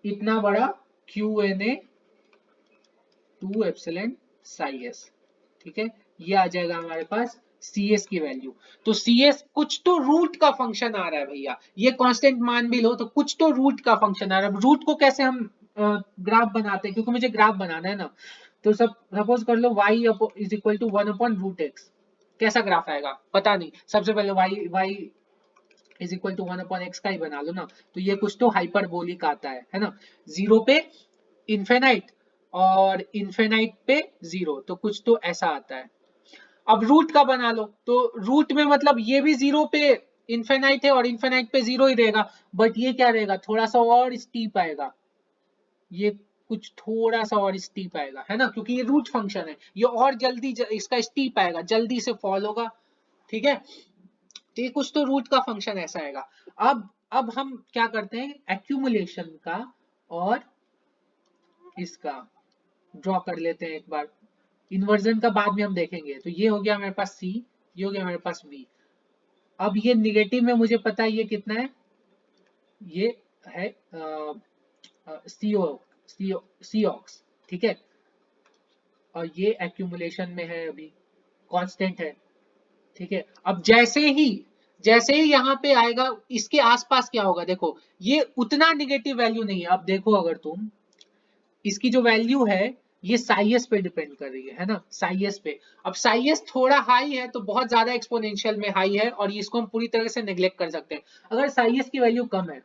इतना बड़ा Q N A two epsilon psi s. ठीक है, ये आ जाएगा हमारे पास सी एस की वैल्यू। तो सी एस कुछ तो रूट का फंक्शन आ रहा है भैया, ये कांस्टेंट मान भी लो तो कुछ तो रूट का फंक्शन आ रहा है। रूट को कैसे हम ग्राफ बनाते हैं, क्योंकि मुझे ग्राफ बनाना है ना, तो सपोज कर लो y is equal to 1/√x, कैसा ग्राफ आएगा पता नहीं, सबसे पहले y is equal to 1/x का ही बना लो ना, तो ये कुछ तो हाइपरबोलिक आता है ना, जीरो पे इन्फेनाइट और इन्फेनाइट पे जीरो, तो कुछ तो ऐसा आता है। अब रूट का बना लो, तो रूट में मतलब ये भी जीरो पे इन्फेनाइट है और इन्फेनाइट पे जीरो ही रहेगा, बट ये क्या रहेगा, थोड़ा सा और स्टीप आएगा, ये कुछ थोड़ा सा और स्टीप आएगा, है ना, क्योंकि ये रूट फंक्शन है, ये और जल्दी इसका स्टीप आएगा, जल्दी से फॉल होगा। ठीक है, तो ये कुछ तो रूट का फंक्शन ऐसा आएगा। अब हम क्या करते हैं, एक्यूमुलेशन का और इसका ड्रॉ कर लेते हैं एक बार, इन्वर्जन का बाद में हम देखेंगे। तो ये हो गया हमारे पास C, ये हो गया हमारे पास V। अब ये निगेटिव में मुझे पता है ये कितना है, ये है सीओक्स। ठीक है, और ये एक्यूमुलेशन में है, अभी कांस्टेंट है। ठीक है, अब जैसे ही यहाँ पे आएगा, इसके आसपास क्या होगा, देखो ये उतना निगेटिव वैल्यू नहीं है। अब देखो अगर तुम इसकी जो वैल्यू है ये साइएस पे डिपेंड कर रही है ना, साइएस पे। अब साइएस थोड़ा हाई है तो बहुत ज्यादा एक्सपोनेंशियल में हाई है, और इसको हम पूरी तरह से नेग्लेक्ट कर सकते हैं। अगर साइएस की वैल्यू कम है,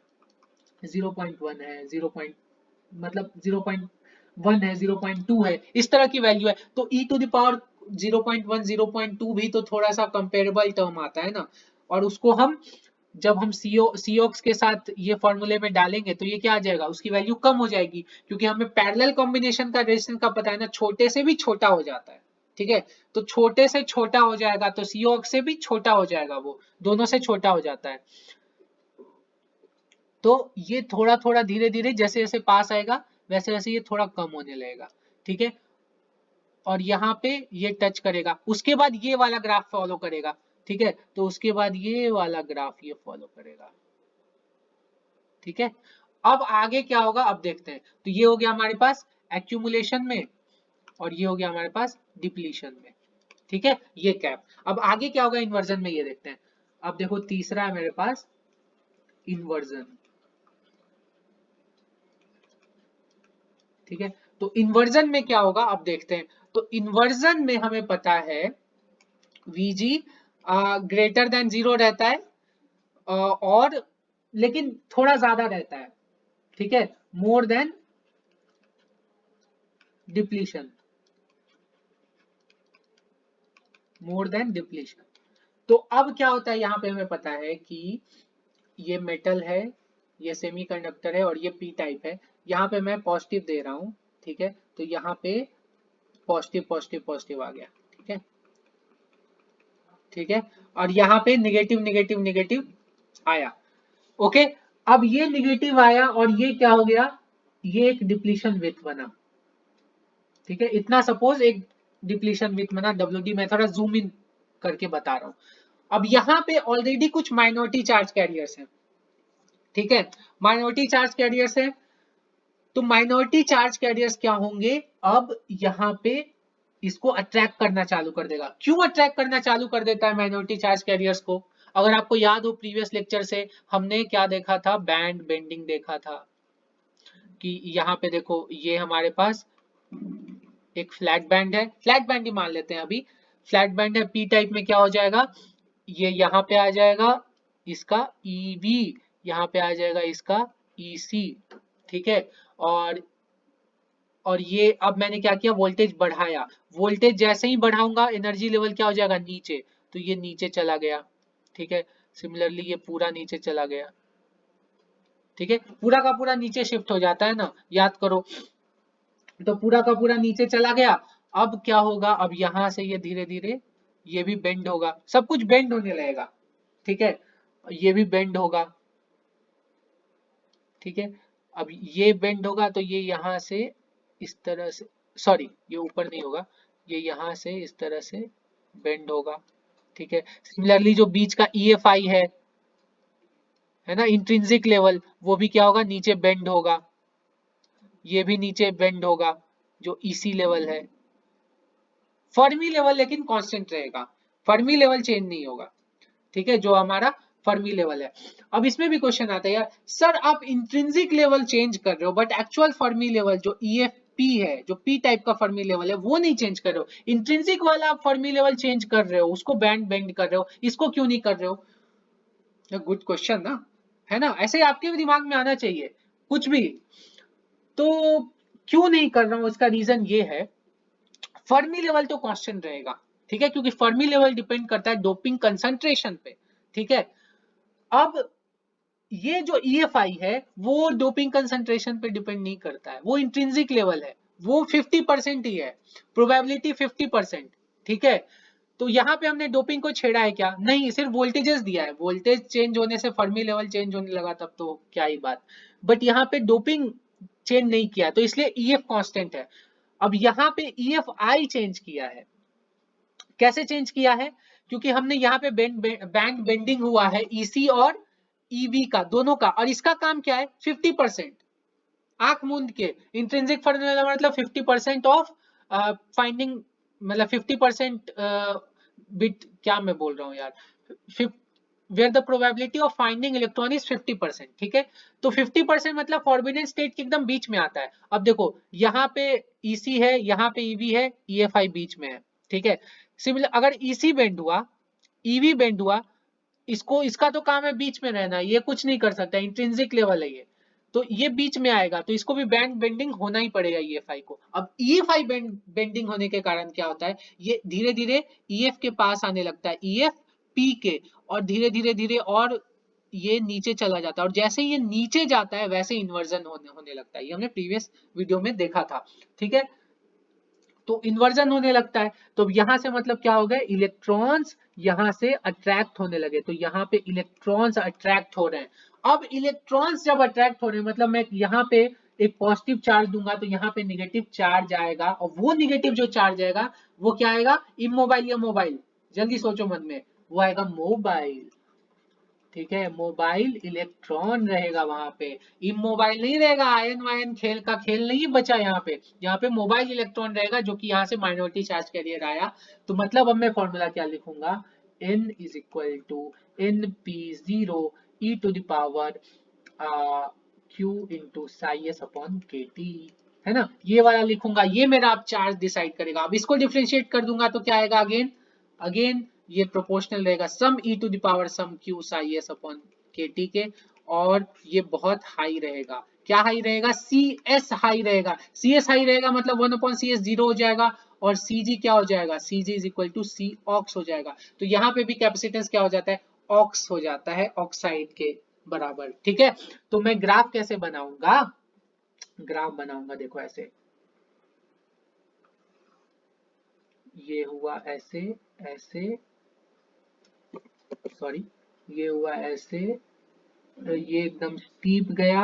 0.1 है, 0. मतलब 0.1 है, 0.2 है, इस तरह की वैल्यू है, तो e टू द पावर 0.1 0.2 भी तो थोड़ा सा कंपेरेबल टर्म आता है ना, और उसको हम जब हम सीओक्स के साथ ये फॉर्मूले में डालेंगे तो ये क्या आ जाएगा, उसकी वैल्यू कम हो जाएगी, क्योंकि हमें पैरेलल कॉम्बिनेशन का रेजिस्टेंस का पता है ना, छोटे से भी छोटा हो जाता है। ठीक है, तो छोटे से छोटा हो जाएगा तो सीओक्स से भी छोटा हो जाएगा, वो दोनों से छोटा हो जाता है। तो ये थोड़ा थोड़ा धीरे धीरे जैसे जैसे पास आएगा वैसे वैसे ये थोड़ा कम होने लगेगा। ठीक है, और यहाँ पे ये टच करेगा, उसके बाद ये वाला ग्राफ फॉलो करेगा। ठीक है, तो उसके बाद ये वाला ग्राफ ये फॉलो करेगा। ठीक है, अब आगे क्या होगा अब देखते हैं। तो ये हो गया हमारे पास एक्यूमुलेशन में, और ये हो गया हमारे पास डिप्लीशन में। ठीक है, ये कैप। अब आगे क्या होगा इन्वर्जन में, ये देखते हैं। अब देखो तीसरा है मेरे पास इन्वर्जन। ठीक है, तो इन्वर्जन में क्या होगा अब देखते हैं। तो इन्वर्जन में हमें पता है Vg ग्रेटर देन 0 रहता है, और लेकिन थोड़ा ज्यादा रहता है। ठीक है, more than depletion, more than depletion. तो अब क्या होता है, यहाँ पे हमें पता है कि ये मेटल है, ये सेमीकंडक्टर है, और ये पी टाइप है। यहाँ पे मैं पॉजिटिव दे रहा हूँ। ठीक है, तो यहाँ पे पॉजिटिव पॉजिटिव पॉजिटिव आ गया। ठीक है, ठीक है, और यहाँ पे निगेटिव निगेटिव निगेटिव आया। ओके, अब ये निगेटिव आया और ये क्या हो गया, ये एक डिप्लीशन विथ बना। ठीक है, इतना सपोज एक डिप्लीशन विथ बना, डब्ल्यू डी। मैं थोड़ा जूम इन करके बता रहा हूँ। अब यहाँ पे ऑलरेडी कुछ माइनॉरिटी चार्ज कैरियर्स हैं। ठीक है, माइनॉरिटी चार्ज कैरियर्स है, तो माइनॉरिटी चार्ज कैरियर्स क्या होंगे, अब यहाँ पे इसको अट्रैक्ट करना चालू कर देगा। क्यों अट्रैक्ट करना चालू कर देता है माइनॉरिटी चार्ज कैरियर्स को, अगर आपको याद हो प्रीवियस लेक्चर से हमने क्या देखा था, बैंड बेंडिंग देखा था कि यहाँ पे देखो ये हमारे पास एक फ्लैट बैंड है, फ्लैट बैंड ही मान लेते हैं अभी, फ्लैट बैंड है, पी टाइप में क्या हो जाएगा, ये यहाँ पे आ जाएगा इसका ईवी, यहाँ पे आ जाएगा इसका ईसी, ठीक है। और ये अब मैंने क्या किया, वोल्टेज बढ़ाया, वोल्टेज जैसे ही बढ़ाऊंगा एनर्जी लेवल क्या हो जाएगा नीचे, तो ये नीचे चला गया, ठीक है। सिमिलरली ये पूरा नीचे चला गया, ठीक है, पूरा का पूरा नीचे शिफ्ट हो जाता है ना, याद करो। तो पूरा का पूरा नीचे चला गया। अब क्या होगा, अब यहां से ये धीरे धीरे ये भी बेंड होगा, सब कुछ बेंड होने लगेगा, ठीक है, ये भी बेंड होगा, ठीक है। अब ये बेंड होगा तो ये यहां से इस तरह से, सॉरी ये ऊपर नहीं होगा, ये यहां से इस तरह से बेंड होगा, ठीक है। सिमिलरली जो बीच का EFI है ना, इंट्रिंसिक लेवल, वो भी क्या होगा, नीचे बेंड होगा, ये भी नीचे बेंड होगा, जो EC लेवल है। फर्मी लेवल लेकिन कांस्टेंट रहेगा, फर्मी लेवल चेंज नहीं होगा, ठीक है, जो हमारा फर्मी लेवल है। अब इसमें भी क्वेश्चन आता है यार, सर आप इंट्रिंसिक लेवल चेंज कर रहे हो बट एक्चुअल फर्मी लेवल जो EFP है, जो P टाइप का फर्मी लेवल है, वो नहीं चेंज कर रहे हो, इंट्रिंसिक वाला आप फर्मी लेवल चेंज कर रहे हो, उसको बैंड बेंड कर रहे हो, इसको क्यों नहीं कर रहे हो? गुड क्वेश्चन ना, है ना, ऐसे आपके भी दिमाग में आना चाहिए कुछ भी। तो क्यों नहीं कर रहा हूं, इसका रीजन ये है, फर्मी लेवल तो कांस्टेंट रहेगा, ठीक है, क्योंकि फर्मी लेवल डिपेंड करता है डोपिंग कंसंट्रेशन पे, ठीक है। अब ये जो EFI है वो डोपिंग कंसंट्रेशन पे डिपेंड नहीं करता है, वो इंट्रिंसिक लेवल है, वो 50% ही है, प्रोबेबिलिटी 50%, ठीक है। तो यहाँ पे हमने डोपिंग को छेड़ा है क्या, नहीं, सिर्फ वोल्टेजेस दिया है, वोल्टेज चेंज होने से फर्मी लेवल चेंज होने लगा तब तो क्या ही बात, बट यहाँ पे डोपिंग चेंज नहीं किया, तो इसलिए EF कांस्टेंट है। अब यहाँ पे EFI चेंज किया है, कैसे चेंज किया है, क्योंकि हमने यहाँ पे बैंड बेंडिंग हुआ है EC और EV का, दोनों का, और इसका काम क्या है 50%, आंख मूंद के, इंट्रिंसिक फॉर्मूला मतलब 50% ऑफ फाइंडिंग, मतलब 50% बिट, क्या मैं बोल रहा हूँ यार, where the probability of finding electron is 50%, ठीक है। तो 50% मतलब फॉरबिडन स्टेट के एकदम बीच में आता है। अब देखो यहाँ पे EC है, यहाँ पे EV है, EFI बीच में है, ठीक है। सिमिलर अगर EC बेंड हुआ, EV बेंड हुआ, इसको, इसका तो काम है बीच में रहना, ये कुछ नहीं कर सकता, इंट्रिंसिक लेवल है ये, तो ये बीच में आएगा, तो इसको भी बैंड बेंडिंग होना ही पड़ेगा EFI को। अब EFI बेंडिंग होने के कारण क्या होता है, ये धीरे धीरे EF के पास आने लगता है, EFP के, और धीरे धीरे धीरे और ये नीचे चला जाता है, और जैसे ये नीचे जाता है वैसे इन्वर्जन होने लगता है, ये हमने प्रीवियस वीडियो में देखा था, ठीक है। तो इन्वर्जन होने लगता है, तो यहाँ से मतलब क्या हो गया, इलेक्ट्रॉन्स यहाँ से अट्रैक्ट होने लगे, तो यहाँ पे इलेक्ट्रॉन्स अट्रैक्ट हो रहे हैं। अब इलेक्ट्रॉन्स जब अट्रैक्ट हो रहे हैं, मतलब मैं यहाँ पे एक पॉजिटिव चार्ज दूंगा तो यहाँ पे निगेटिव चार्ज आएगा, और वो निगेटिव जो चार्ज आएगा वो क्या आएगा, इमोबाइल या मोबाइल, जल्दी सोचो मन में, वो आएगा मोबाइल, ठीक है, मोबाइल इलेक्ट्रॉन रहेगा वहां पे, इमोबाइल नहीं रहेगा, आयन वायन खेल का खेल नहीं बचा यहाँ पे, यहाँ पे मोबाइल इलेक्ट्रॉन रहेगा, जो कि यहाँ से माइनॉरिटी चार्ज कैरियर आया। तो मतलब अब मैं फॉर्मूला क्या लिखूंगा, N is equal to NP0 e to the power Q into psi s upon k T, है ना, ये वाला लिखूंगा, ये मेरा आप चार्ज डिसाइड करेगा। अब इसको डिफ्रेंशिएट कर दूंगा तो क्या आएगा, अगेन अगेन ये प्रोपोर्शनल रहेगा some e to the power some q psi s upon kt के, और ये बहुत हाई रहेगा, क्या हाई रहेगा, cs हाई रहेगा, cs हाई रहेगा मतलब 1 अपॉन cs 0 हो जाएगा, और cg क्या हो जाएगा, cg is equal to c ox हो जाएगा। तो यहाँ पे भी कैपेसिटेंस क्या हो जाता है, ऑक्स हो जाता है, ऑक्साइड के बराबर, ठीक है। तो मैं ग्राफ कैसे बनाऊंगा, ग्राफ बनाऊंगा देखो ऐसे, ये हुआ ऐसे, ऐसे, सॉरी, ये हुआ ऐसे, ये एकदम स्टीप गया,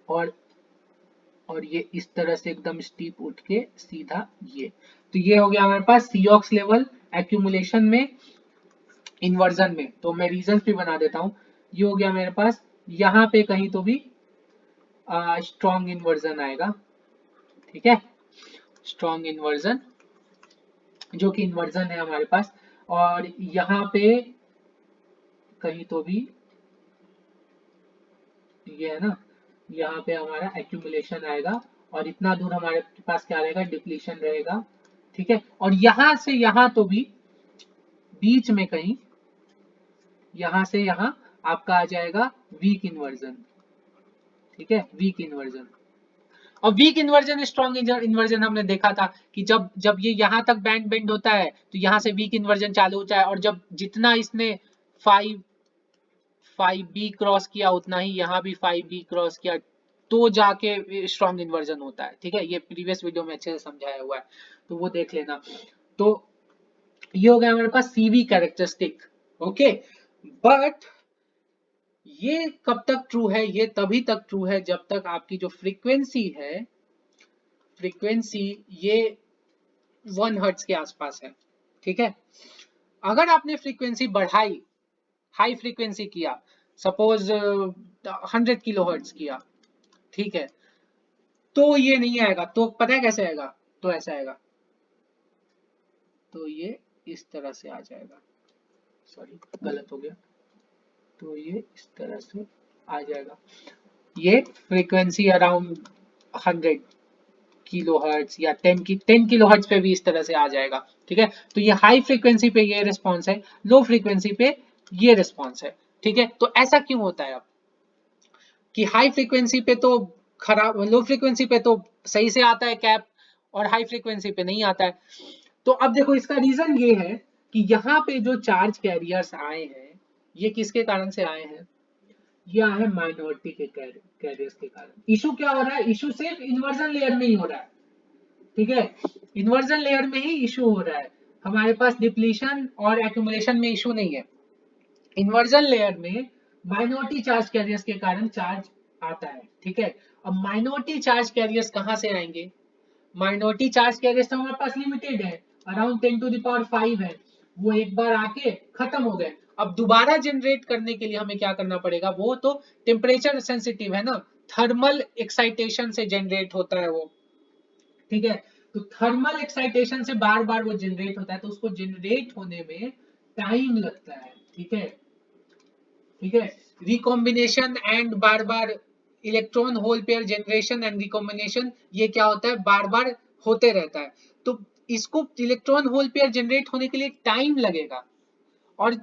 और ये इस तरह से एकदम स्टीप उठ के सीधा ये, तो ये हो गया हमारे पास सीऑक्स लेवल एक्यूमुलेशन में, इन्वर्जन में। तो मैं रीजन भी बना देता हूं, ये हो गया मेरे पास, यहाँ पे कहीं तो भी स्ट्रॉन्ग इन्वर्जन आएगा, ठीक है, स्ट्रॉन्ग इन्वर्जन, जो कि इन्वर्जन है हमारे पास, और यहाँ पे कहीं तो भी ये है ना, यहाँ पे हमारा एक्यूमुलेशन आएगा और इतना दूर हमारे पास क्या रहेगा, डिप्लीशन रहेगा। ठीक है, और यहां से यहां तो भी बीच में कहीं यहां से यहां आपका आ जाएगा वीक इन्वर्जन। ठीक है, वीक इन्वर्जन। और वीक इन्वर्जन स्ट्रॉन्ग इन्वर्जन हमने देखा था कि जब जब ये यहां तक बैंड बेंड होता है तो यहां से वीक इन्वर्जन चालू होता है, और जब जितना इसने 5B क्रॉस किया उतना ही यहाँ भी 5B क्रॉस किया तो जाके स्ट्रॉन्ग इन्वर्जन होता है। ठीक है, ये प्रीवियस वीडियो में अच्छे से समझाया हुआ है, तो वो देख लेना। तो ये हो गया हमारे पास सीवी कैरेक्टरिस्टिक। ओके, बट ये कब तक ट्रू है, ये तभी तक ट्रू है जब तक आपकी जो फ्रीक्वेंसी है, फ्रीक्वेंसी ये 1 हर्ट्ज के आसपास है। ठीक है, अगर आपने फ्रीक्वेंसी बढ़ाई, हाई फ्रीक्वेंसी किया, सपोज 100 किलो हर्ट्ज किया, ठीक है, तो ये नहीं आएगा। तो पता है कैसे आएगा, तो ऐसा आएगा, तो ये इस तरह से आ जाएगा। सॉरी गलत हो गया, तो ये इस तरह से आ जाएगा। ये फ्रीक्वेंसी अराउंड 100 किलो हर्ट्ज या 10 किलो हर्ट्ज पे भी इस तरह से आ जाएगा। ठीक है, तो ये हाई फ्रीक्वेंसी पे ये रिस्पॉन्स है, लो फ्रीक्वेंसी पे ये रिस्पॉन्स है। ठीक है, तो ऐसा क्यों होता है अब कि हाई फ्रीक्वेंसी पे तो खराब, लो फ्रीक्वेंसी पे तो सही से आता है कैप और हाई फ्रीक्वेंसी पे नहीं आता है। तो अब देखो इसका रीजन ये है कि यहाँ पे जो चार्ज कैरियर्स आए हैं ये किसके कारण से आए हैं, ये आए हैं माइनॉरिटी के कैरियर्स के कारण। इशू क्या हो रहा है, इशू सिर्फ इन्वर्जन लेयर में ही हो रहा है। ठीक है, इन्वर्जन लेयर में ही इशू हो रहा है, हमारे पास डिप्लीशन और एक्यूमुलेशन में इशू नहीं है। इन्वर्जन लेयर में माइनॉरिटी चार्ज कैरियर्स के कारण चार्ज आता है। ठीक है, अब माइनॉरिटी चार्ज कैरियर्स कहां से आएंगे, माइनॉरिटी चार्ज कैरियर्स तो हमारे पास लिमिटेड है, अराउंड 10 टू द पावर 5 है, वो एक बार आके खत्म हो गए। अब दोबारा जनरेट करने के लिए हमें क्या करना पड़ेगा, वो तो टेम्परेचर सेंसिटिव है ना, थर्मल एक्साइटेशन से जनरेट होता है वो। ठीक है, तो थर्मल एक्साइटेशन से बार बार वो जनरेट होता है, तो उसको जनरेट होने में टाइम लगता है। ठीक है, ठीक है, recombination and bar bar electron hole pair generation and recombination, ये क्या होता है, बार बार होते रहता है। तो इसको इलेक्ट्रॉन होल पेयर जनरेट होने के लिए टाइम लगेगा, और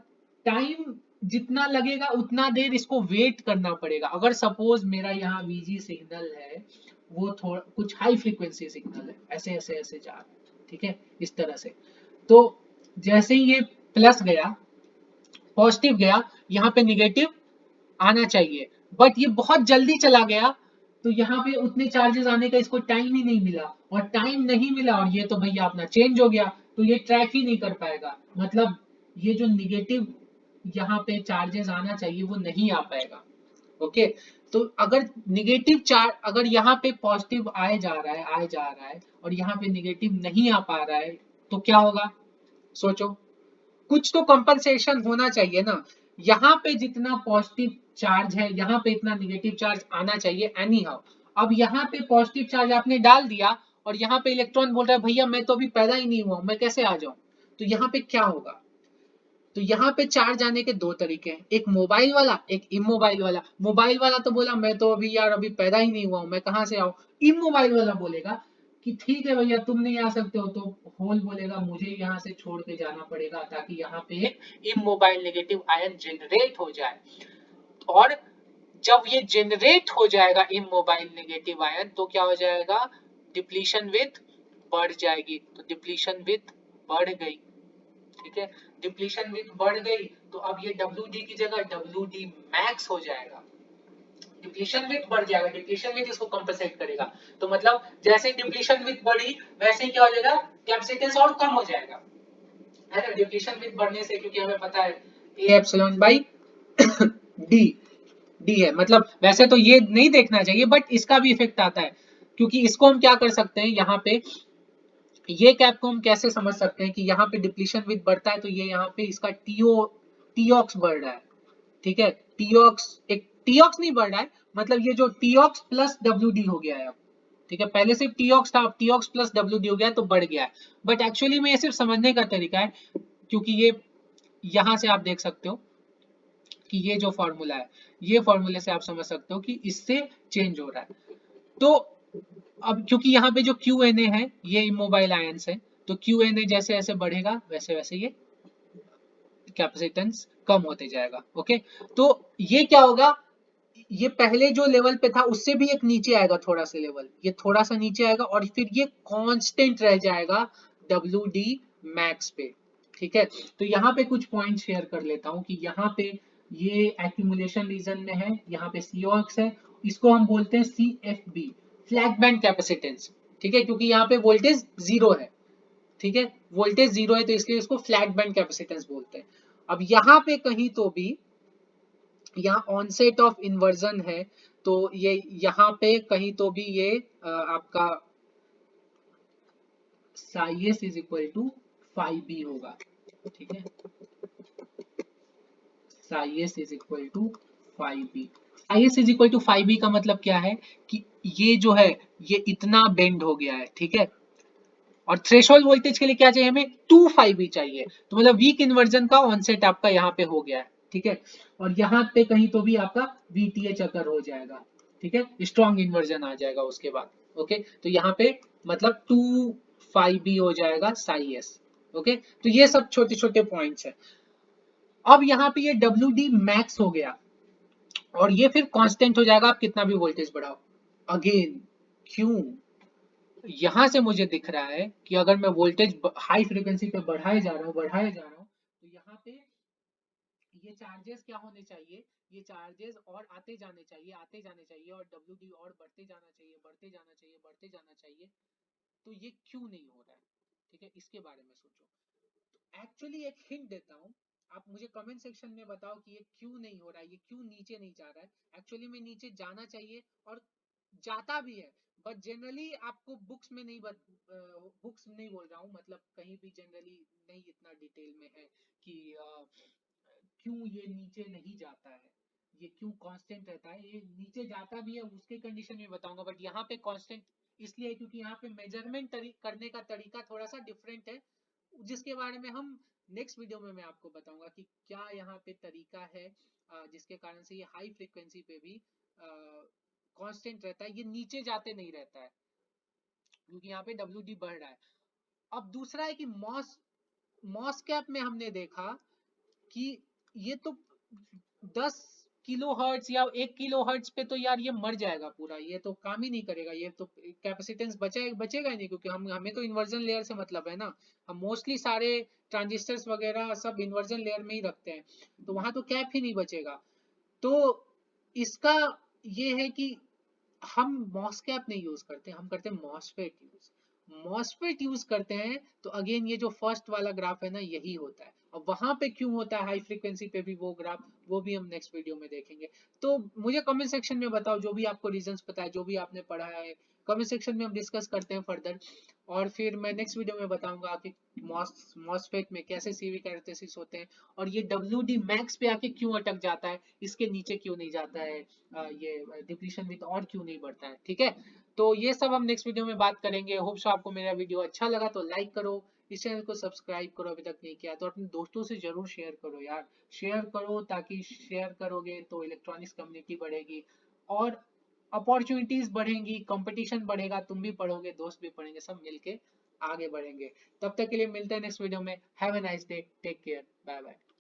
टाइम जितना लगेगा उतना देर इसको वेट करना पड़ेगा। अगर सपोज मेरा यहाँ वीजी सिग्नल है, वो थोड़ा कुछ हाई फ्रीक्वेंसी सिग्नल है, ऐसे ऐसे ऐसे जा रहा है, ठीक है, इस तरह से, तो जैसे ही ये प्लस गया, पॉजिटिव गया, यहाँ पे निगेटिव आना चाहिए, बट ये बहुत जल्दी चला गया, तो यहाँ पे उतने चार्जेस आने का इसको टाइम ही नहीं मिला, और टाइम नहीं मिला और ये तो भैया अपना चेंज हो गया, तो ये ट्रैक ही नहीं कर पाएगा। मतलब ये जो निगेटिव यहाँ पे चार्जेस आना चाहिए वो नहीं आ पाएगा। ओके, तो अगर निगेटिव चार्ज, अगर यहाँ पे पॉजिटिव आए जा रहा है, आए जा रहा है, और यहाँ पे निगेटिव नहीं आ पा रहा है, तो क्या होगा, सोचो, कुछ तो कंपनसेशन होना चाहिए ना। यहाँ पे जितना पॉजिटिव चार्ज है, यहाँ पे इतना निगेटिव चार्ज आना चाहिए एनी हाउ। अब यहाँ पे पॉजिटिव चार्ज आपने डाल दिया और यहाँ पे इलेक्ट्रॉन बोल रहा है भैया मैं तो अभी पैदा ही नहीं हुआ, मैं कैसे आ जाऊं, तो यहाँ पे क्या होगा, तो यहाँ पे चार्ज आने के दो तरीके हैं, एक मोबाइल वाला, एक इमोबाइल वाला। मोबाइल वाला तो बोला मैं तो अभी यार अभी पैदा ही नहीं हुआ हूं, मैं कहाँ से आऊं। इमोबाइल वाला बोलेगा कि ठीक है भैया तुम नहीं आ सकते हो, तो होल बोलेगा मुझे यहाँ से छोड़ के जाना पड़ेगा ताकि यहाँ पे एक इमोबाइल नेगेटिव आयन जनरेट हो जाए। और जब ये जनरेट हो जाएगा इमोबाइल नेगेटिव आयन, तो क्या हो जाएगा, डिप्लीशन विथ बढ़ जाएगी, तो डिप्लीशन विथ बढ़ गई। ठीक है, डिप्लीशन विथ बढ़ गई, तो अब ये WD की जगह WD मैक्स हो जाएगा, डिप्लीशन विथ बढ़ जाएगा, डिप्लीशन विथ इसको कंपनसेट करेगा। तो मतलब जैसे डिप्लीशन विथ बढ़ी वैसे ही क्या हो जाएगा, कैपेसिटेंस और कम हो जाएगा, है ना, डिप्लीशन विथ बढ़ने से, क्योंकि हमें पता है A epsilon by D, D है, मतलब वैसे तो ये नहीं देखना चाहिए बट इसका भी इफेक्ट आता है, क्योंकि इसको हम क्या कर सकते हैं, यहाँ पे ये कैप को हम कैसे समझ सकते हैं कि यहाँ पे डिप्लीशन विथ बढ़ता है, तो ये यहाँ पे इसका टीऑक्स बढ़ रहा है। ठीक है, टीऑक्स, एक टीऑक्स नहीं बढ़ रहा है, मतलब ये जो टीऑक्स प्लस WD हो गया है अब। ठीक है, पहले सिर्फ टीऑक्स था, अब टीऑक्स प्लस WD हो गया है, तो बढ़ गया है। बट एक्चुअली में ये सिर्फ समझने का तरीका है, क्योंकि ये यहाँ से आप देख सकते हो कि ये जो फॉर्मूला है, ये फॉर्मूले से आप समझ सकते हो कि इससे चेंज हो रहा है। तो अब क्योंकि यहाँ पे जो QNA है ये इमोबाइल आयंस है, तो QNA जैसे जैसे बढ़ेगा वैसे वैसे ये कैपेसिटेंस कम होते जाएगा। ओके, तो ये क्या होगा, ये पहले जो लेवल पे था उससे भी एक नीचे आएगा थोड़ा सा लेवल, ये थोड़ा सा नीचे आएगा और फिर ये कांस्टेंट रह जाएगा WD मैक्स पे। ठीक है, तो यहाँ पे कुछ पॉइंट शेयर कर लेता हूँ कि यहाँ पे ये एक्यूमुलेशन रीजन में है, यहाँ पे COX है, इसको हम बोलते हैं CFB, फ्लैट बैंड कैपेसिटेंस। ठीक है, क्योंकि यहाँ पे वोल्टेज जीरो है। ठीक है, वोल्टेज जीरो है तो इसलिए इसको फ्लैट बैंड कैपेसिटेंस बोलते हैं। अब यहाँ पे कहीं तो भी, यहाँ ऑनसेट ऑफ इन्वर्जन है, तो ये यहाँ पे कहीं तो भी ये आपका साइएस इज इक्वल टू 5B होगा। ठीक है, psi S is equal to 5B। Psi S is equal to 5B का मतलब क्या है कि ये जो है ये इतना बेंड हो गया है। ठीक है, और थ्रेशोल्ड वोल्टेज के लिए क्या चाहिए हमें, 2πB चाहिए, तो मतलब वीक इन्वर्जन का ऑनसेट आपका यहाँ पे हो गया है। ठीक है, और यहाँ पे कहीं तो भी आपका VTH अकर हो जाएगा। ठीक है, स्ट्रॉन्ग इन्वर्जन आ जाएगा उसके बाद। ओके, तो यहाँ पे मतलब 2πB हो जाएगा साई एस। ओके, तो ये सब छोटे छोटे पॉइंट्स है। अब यहाँ पे ये WD मैक्स हो गया और ये फिर कांस्टेंट हो जाएगा, आप कितना भी वोल्टेज बढ़ाओ। अगेन क्यों, यहां से मुझे दिख रहा है कि अगर मैं वोल्टेज हाई फ्रीक्वेंसी पे बढ़ाए जा रहा हूं तो यहाँ पे ये चार्जेस क्या होने चाहिए, ये चार्जेस और आते जाने चाहिए और WD और बढ़ते जाना चाहिए तो ये क्यों नहीं हो रहा है। ठीक है, इसके बारे में सोचो। तो एक्चुअली एक हिंट देता हूँ, आप मुझे कमेंट सेक्शन में बताओ कि ये क्यों नहीं हो रहा है, ये क्यों नीचे नहीं जा रहा है। एक्चुअली में नीचे जाना चाहिए और जाता भी है, बट जनरली आपको बुक्स में नहीं बुक्स नहीं बोल रहा हूँ, मतलब कहीं भी जनरली नहीं इतना डिटेल में है कि क्यों ये नीचे नहीं जाता है, ये क्यों कांस्टेंट रहता है। ये नीचे जाता भी है उसके कंडीशन में बताऊंगा, बट यहाँ पे कांस्टेंट इसलिए क्योंकि यहाँ पे मेजरमेंट करने का तरीका थोड़ा सा डिफरेंट है, जिसके बारे में हम नेक्स्ट वीडियो में मैं आपको बताऊंगा कि क्या यहाँ पे तरीका है जिसके कारण से ये हाई फ्रीक्वेंसी पे भी कांस्टेंट रहता है, ये नीचे जाते नहीं रहता है क्योंकि यहाँ पे WD बढ़ रहा है। अब दूसरा है कि मॉसकैप में हमने देखा कि ये तो 10 किलो हर्ट्ज या 1 किलो हर्ट्ज पे तो यार ये मर जाएगा पूरा, ये तो काम ही नहीं करेगा, ये तो कैपेसिटेंस बचेगा ही नहीं, क्योंकि हमें तो इन्वर्जन लेयर से मतलब है ना। हम मोस्टली सारे ट्रांजिस्टर्स वगैरह सब इन्वर्जन लेयर में ही रखते हैं, तो वहां तो कैप ही नहीं बचेगा। तो इसका ये है कि हम मॉसकैप नहीं यूज करते, हम करते हैं मॉसफेट यूज। मॉसफेट यूज करते हैं तो अगेन ये जो फर्स्ट वाला ग्राफ है ना यही होता है, और वहां पे क्यों होता है हाई फ्रीक्वेंसी पे भी वो ग्राफ, वो भी हम नेक्स्ट वीडियो में देखेंगे। तो मुझे कमेंट सेक्शन में बताओ जो भी आपको रीजंस पता है, जो भी आपने पढ़ा है, कमेंट सेक्शन में हम डिस्कस करते हैं फर्दर। और फिर मैं नेक्स्ट वीडियो में बताऊंगा कि मॉसफेट में कैसे सीवी कैरेक्टरिस्टिक्स होते हैं और ये WD मैक्स पे आके क्यों अटक जाता है, इसके नीचे क्यों नहीं जाता है, ये डिप्लीशन विथ और क्यों नहीं बढ़ता है। ठीक है, तो ये सब हम नेक्स्ट वीडियो में बात करेंगे। होप सो आपको मेरा वीडियो अच्छा लगा तो लाइक करो, इस चैनल को सब्सक्राइब करो अभी तक नहीं किया तो, अपने दोस्तों से जरूर शेयर करो यार, शेयर करो, ताकि शेयर करोगे तो इलेक्ट्रॉनिक्स कम्युनिटी बढ़ेगी और अपॉर्चुनिटीज बढ़ेंगी, कंपटीशन बढ़ेगा, तुम भी पढ़ोगे, दोस्त भी पढ़ेंगे, सब मिलके आगे बढ़ेंगे। तब तक के लिए मिलते हैं नेक्स्ट वीडियो में। Have a nice day, take care, bye bye.